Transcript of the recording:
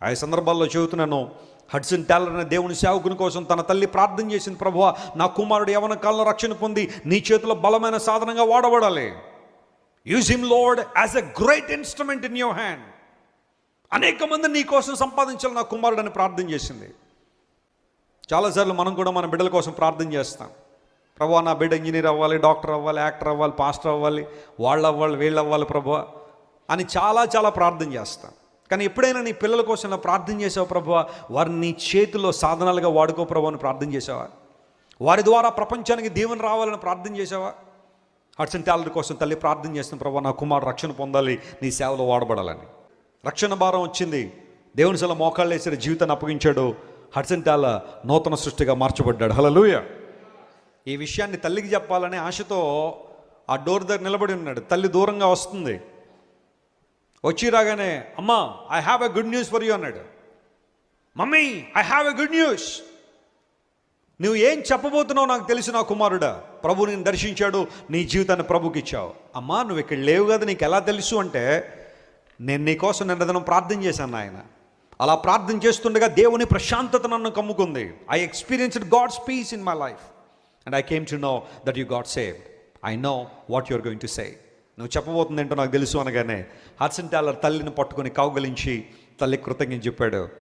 ఆ సందర్భాల్లో చెబుతున్నాను, హడ్సన్ టాలర్ అనే దేవుని సేవకుని కోసం తన తల్లి ప్రార్థన చేసింది, ప్రభువా నా కుమారుడు యవ్వన కాలంలో రక్షణ పొంది నీ చేతిలో బలమైన సాధనంగా వాడబడాలి. Use him lord as a great instrument in your hand. అనేక మంది నీ కోసం సంపాదించాలి నా కుమారుడు అని ప్రార్థన చేసింది. చాలాసార్లు మనం కూడా మన బిడ్డల కోసం ప్రార్థన చేస్తాం. ప్రభువా నా బిడ్డ ఇంజనీర్ అవ్వాలి, డాక్టర్ అవ్వాలి, యాక్టర్ అవ్వాలి, పాస్టర్ అవ్వాలి, వాళ్ళు అవ్వాలి, వీళ్ళు అవ్వాలి ప్రభువా అని చాలా ప్రార్థన చేస్తాం. కానీ ఎప్పుడైనా నీ పిల్లల కోసం ఇలా ప్రార్థన చేసావు ప్రభువా, వారిని నీ చేతిలో సాధనాలుగా వాడుకో ప్రభువా అని ప్రార్థన చేసావా? వారి ద్వారా ప్రపంచానికి దీవెన రావాలని ప్రార్థన చేసావా? హడ్సన్ టాలర్ కోసం తల్లి ప్రార్థన చేస్తున్న, ప్రభువా నా కుమారుడు రక్షణ పొందాలి, నీ సేవలో వాడబడాలని. రక్షణ భారం వచ్చింది, దేవుని సెల మోకాళ్ళు వేసి జీవితాన్ని అప్పగించాడు. హడ్సన్ టాలర్ నూతన సృష్టిగా మార్చబడ్డాడు. హల్లెలూయా. ఈ విషయాన్ని తల్లికి చెప్పాలనే ఆశతో ఆ డోర్ దగ్గర నిలబడి ఉన్నాడు. తల్లి దూరంగా వస్తుంది, వచ్చి రాగానే అమ్మా I have a good news for you అన్నాడు. Mummy I have a good news. నువ్వు ఏం చెప్పబోతున్నావు నాకు తెలుసు నా కుమారుడా. ప్రభు నేను దర్శించాడు, నీ జీవితాన్ని ప్రభుకి ఇచ్చావు. అమ్మా నువ్వు ఇక్కడ లేవు కదా, నీకు ఎలా తెలుసు అంటే నేను నీకోసం నిన్నదనం ప్రార్థన చేశాను ఆయన. అలా ప్రార్థన చేస్తుండగా దేవుని ప్రశాంతత నన్ను కమ్ముకుంది. I experienced God's peace in my life and I came to know that you got saved. I know what you are going to say. నువ్వు చెప్పబోతుంది ఏంటో నాకు తెలుసు అనగానే హడ్సన్ టాలర్ తల్లిని పట్టుకొని కౌగలించి తల్లి కృతజ్ఞత చెప్పాడు.